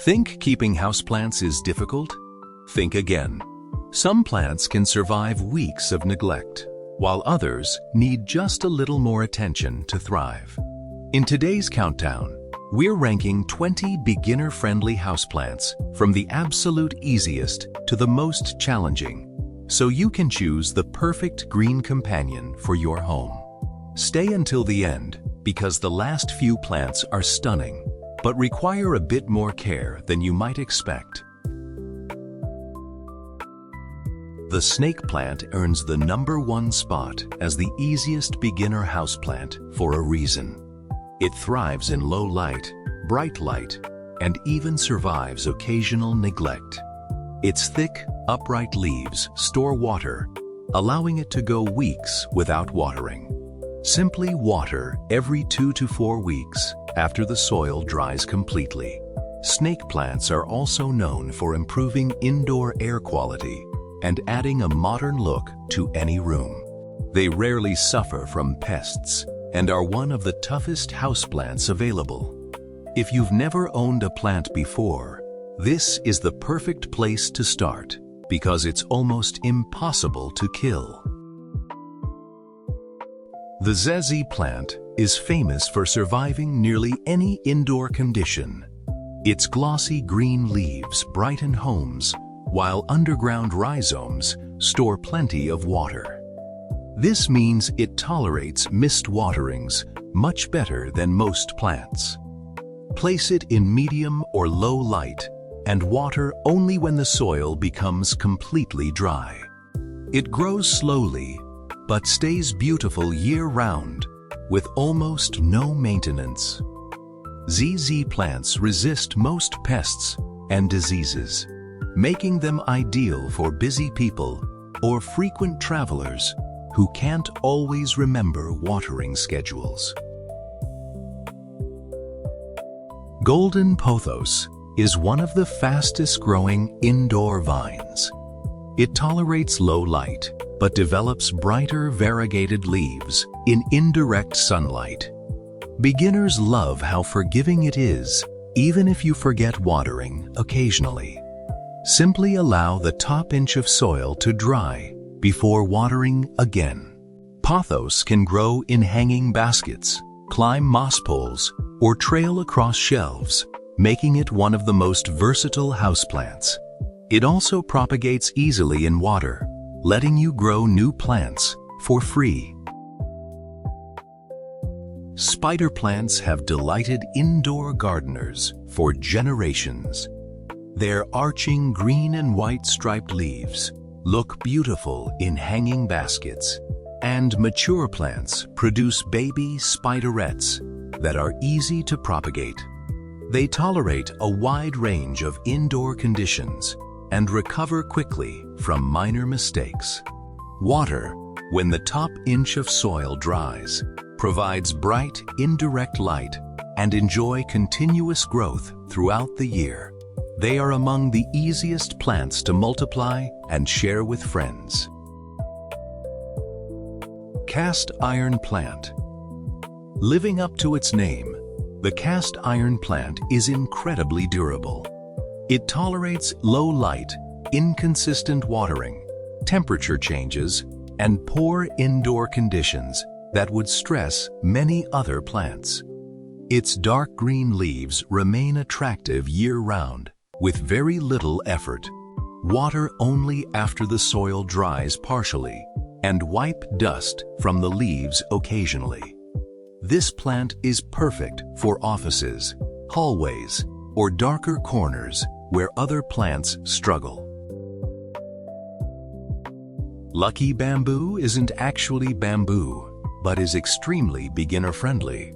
Think keeping houseplants is difficult? Think again. Some plants can survive weeks of neglect, while others need just a little more attention to thrive. In today's countdown, we're ranking 20 beginner-friendly houseplants from the absolute easiest to the most challenging, so you can choose the perfect green companion for your home. Stay until the end, because the last few plants are stunning, but require a bit more care than you might expect. The snake plant earns the #1 spot as the easiest beginner houseplant for a reason. It thrives in low light, bright light, and even survives occasional neglect. Its thick, upright leaves store water, allowing it to go weeks without watering. Simply water every 2 to 4 weeks after the soil dries completely. Snake plants are also known for improving indoor air quality and adding a modern look to any room. They rarely suffer from pests and are one of the toughest houseplants available. If you've never owned a plant before, this is the perfect place to start because it's almost impossible to kill. The zeze plant is famous for surviving nearly any indoor condition. Its glossy green leaves brighten homes, while underground rhizomes store plenty of water. This means it tolerates mist waterings much better than most plants. Place it in medium or low light and water only when the soil becomes completely dry. It grows slowly, but stays beautiful year-round with almost no maintenance. ZZ plants resist most pests and diseases, making them ideal for busy people or frequent travelers who can't always remember watering schedules. Golden Pothos is one of the fastest-growing indoor vines. It tolerates low light, but develops brighter variegated leaves in indirect sunlight. Beginners love how forgiving it is, even if you forget watering occasionally. Simply allow the top inch of soil to dry before watering again. Pothos can grow in hanging baskets, climb moss poles, or trail across shelves, making it one of the most versatile houseplants. It also propagates easily in water, letting you grow new plants for free. Spider plants have delighted indoor gardeners for generations. Their arching green and white striped leaves look beautiful in hanging baskets, and mature plants produce baby spiderettes that are easy to propagate. They tolerate a wide range of indoor conditions and recover quickly from minor mistakes. Water, when the top inch of soil dries, provides bright, indirect light and enjoy continuous growth throughout the year. They are among the easiest plants to multiply and share with friends. Cast iron plant. Living up to its name, the cast iron plant is incredibly durable. It tolerates low light, inconsistent watering, temperature changes, and poor indoor conditions that would stress many other plants. Its dark green leaves remain attractive year-round, with very little effort. Water only after the soil dries partially, and wipe dust from the leaves occasionally. This plant is perfect for offices, hallways, or darker corners where other plants struggle. Lucky bamboo isn't actually bamboo, but is extremely beginner-friendly.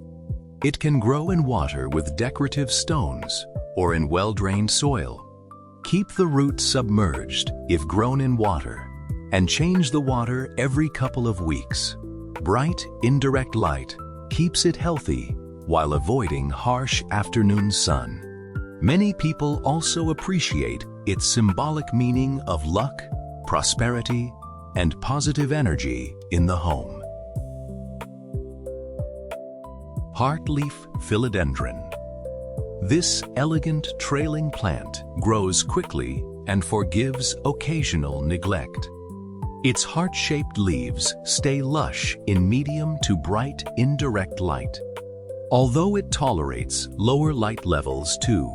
It can grow in water with decorative stones or in well-drained soil. Keep the roots submerged if grown in water, and change the water every couple of weeks. Bright, indirect light keeps it healthy while avoiding harsh afternoon sun. Many people also appreciate its symbolic meaning of luck, prosperity, and positive energy in the home. Heartleaf philodendron. This elegant trailing plant grows quickly and forgives occasional neglect. Its heart-shaped leaves stay lush in medium to bright indirect light, although it tolerates lower light levels too.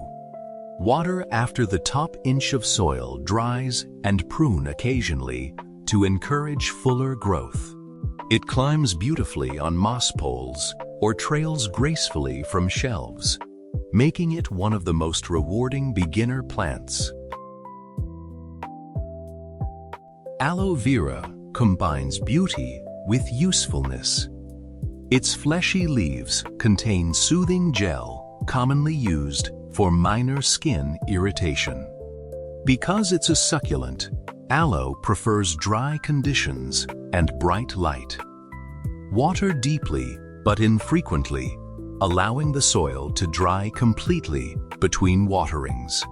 Water after the top inch of soil dries and prune occasionally to encourage fuller growth. It climbs beautifully on moss poles or trails gracefully from shelves, making it one of the most rewarding beginner plants. Aloe vera combines beauty with usefulness. Its fleshy leaves contain soothing gel commonly used for minor skin irritation. Because it's a succulent, aloe prefers dry conditions and bright light. Water deeply but infrequently, allowing the soil to dry completely between waterings.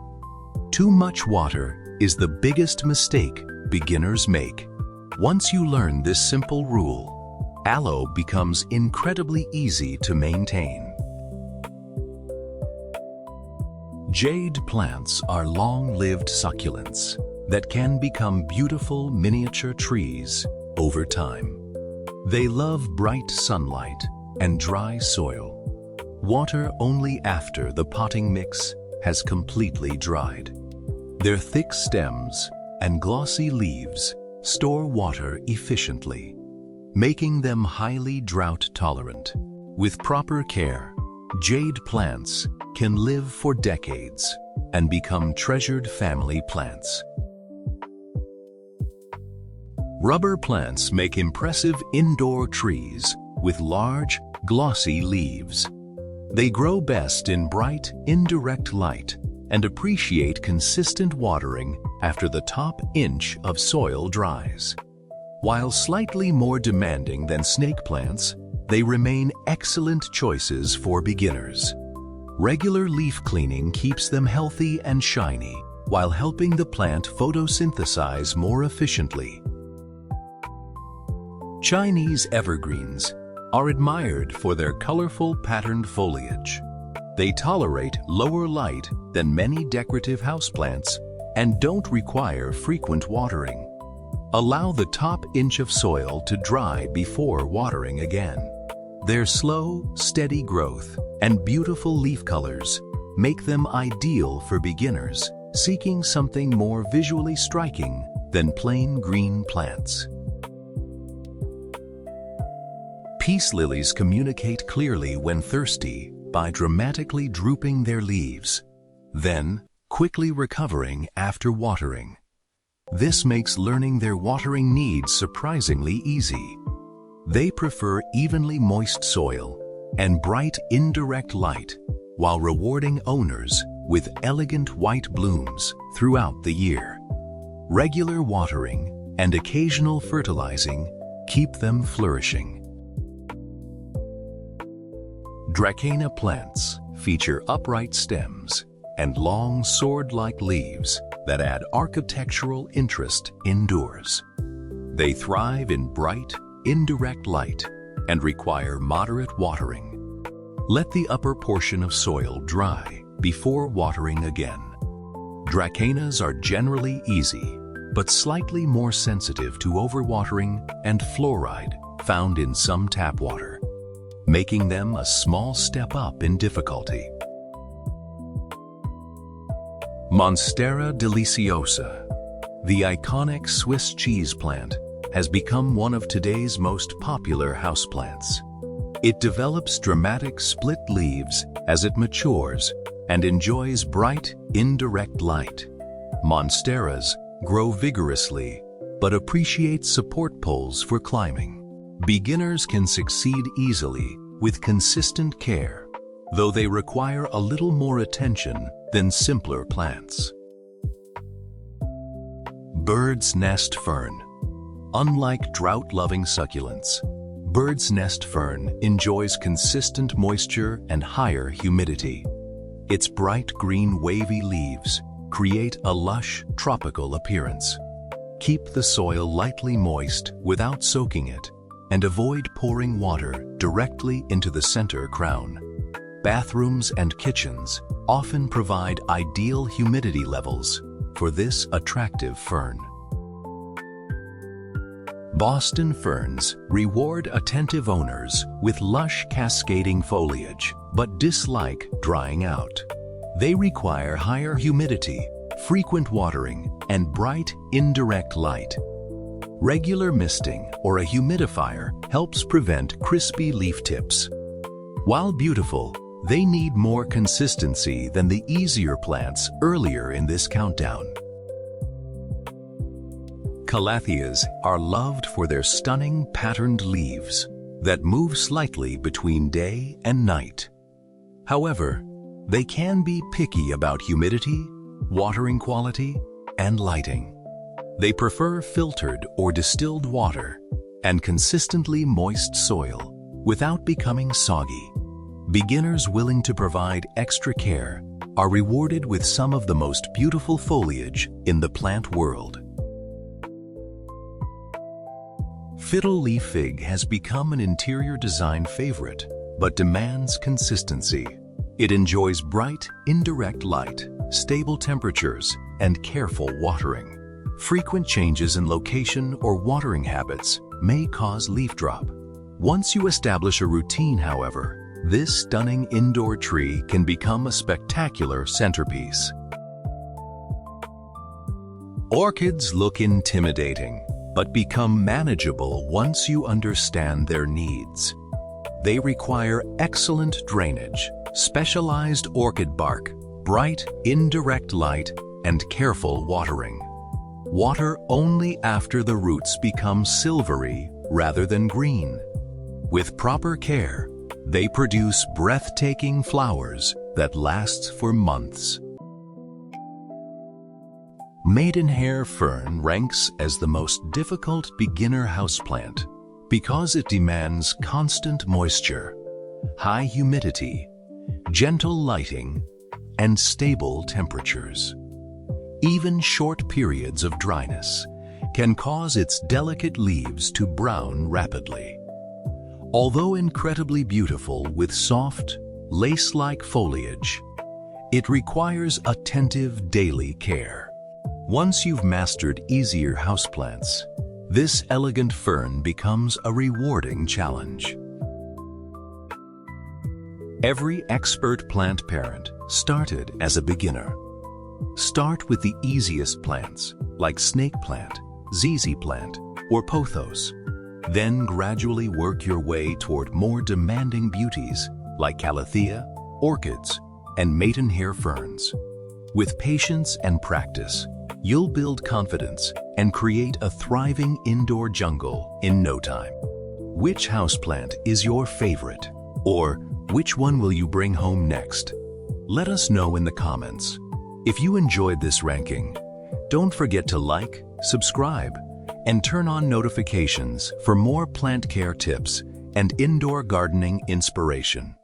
Too much water is the biggest mistake beginners make. Once you learn this simple rule, aloe becomes incredibly easy to maintain. Jade plants are long-lived succulents that can become beautiful miniature trees over time. They love bright sunlight and dry soil. Water only after the potting mix has completely dried. Their thick stems and glossy leaves store water efficiently, making them highly drought-tolerant. With proper care, jade plants can live for decades and become treasured family plants. Rubber plants make impressive indoor trees with large, glossy leaves. They grow best in bright, indirect light and appreciate consistent watering after the top inch of soil dries. While slightly more demanding than snake plants, they remain excellent choices for beginners. Regular leaf cleaning keeps them healthy and shiny, while helping the plant photosynthesize more efficiently. Chinese evergreens are admired for their colorful patterned foliage. They tolerate lower light than many decorative houseplants and don't require frequent watering. Allow the top inch of soil to dry before watering again. Their slow, steady growth and beautiful leaf colors make them ideal for beginners seeking something more visually striking than plain green plants. Peace lilies communicate clearly when thirsty by dramatically drooping their leaves, then quickly recovering after watering. This makes learning their watering needs surprisingly easy. They prefer evenly moist soil and bright indirect light, while rewarding owners with elegant white blooms throughout the year. Regular watering and occasional fertilizing keep them flourishing. Dracaena plants feature upright stems and long sword-like leaves that add architectural interest indoors. They thrive in bright, indirect light and require moderate watering. Let the upper portion of soil dry before watering again. Dracaenas are generally easy, but slightly more sensitive to overwatering and fluoride found in some tap water, making them a small step up in difficulty. Monstera deliciosa, the iconic Swiss cheese plant, has become one of today's most popular houseplants. It develops dramatic split leaves as it matures and enjoys bright, indirect light. Monsteras grow vigorously but appreciate support poles for climbing. Beginners can succeed easily with consistent care, though they require a little more attention than simpler plants. Bird's nest fern. Unlike drought-loving succulents, bird's nest fern enjoys consistent moisture and higher humidity. Its bright green wavy leaves create a lush, tropical appearance. Keep the soil lightly moist without soaking it, and avoid pouring water directly into the center crown. Bathrooms and kitchens often provide ideal humidity levels for this attractive fern. Boston ferns reward attentive owners with lush cascading foliage, but dislike drying out. They require higher humidity, frequent watering, and bright, indirect light. Regular misting or a humidifier helps prevent crispy leaf tips. While beautiful, they need more consistency than the easier plants earlier in this countdown. Calatheas are loved for their stunning patterned leaves that move slightly between day and night. However, they can be picky about humidity, watering quality, and lighting. They prefer filtered or distilled water and consistently moist soil without becoming soggy. Beginners willing to provide extra care are rewarded with some of the most beautiful foliage in the plant world. Fiddle leaf fig has become an interior design favorite, but demands consistency. It enjoys bright, indirect light, stable temperatures, and careful watering. Frequent changes in location or watering habits may cause leaf drop. Once you establish a routine, however, this stunning indoor tree can become a spectacular centerpiece. Orchids look intimidating, but become manageable once you understand their needs. They require excellent drainage, specialized orchid bark, bright, indirect light, and careful watering. Water only after the roots become silvery rather than green. With proper care, they produce breathtaking flowers that last for months. Maidenhair Fern ranks as the most difficult beginner houseplant because it demands constant moisture, high humidity, gentle lighting, and stable temperatures. Even short periods of dryness can cause its delicate leaves to brown rapidly. Although incredibly beautiful with soft, lace-like foliage, it requires attentive daily care. Once you've mastered easier houseplants, this elegant fern becomes a rewarding challenge. Every expert plant parent started as a beginner. Start with the easiest plants like snake plant, ZZ plant, or pothos. Then gradually work your way toward more demanding beauties like Calathea, orchids, and maidenhair ferns. With patience and practice, you'll build confidence and create a thriving indoor jungle in no time. Which houseplant is your favorite? Or which one will you bring home next? Let us know in the comments. If you enjoyed this ranking, don't forget to like, subscribe, and turn on notifications for more plant care tips and indoor gardening inspiration.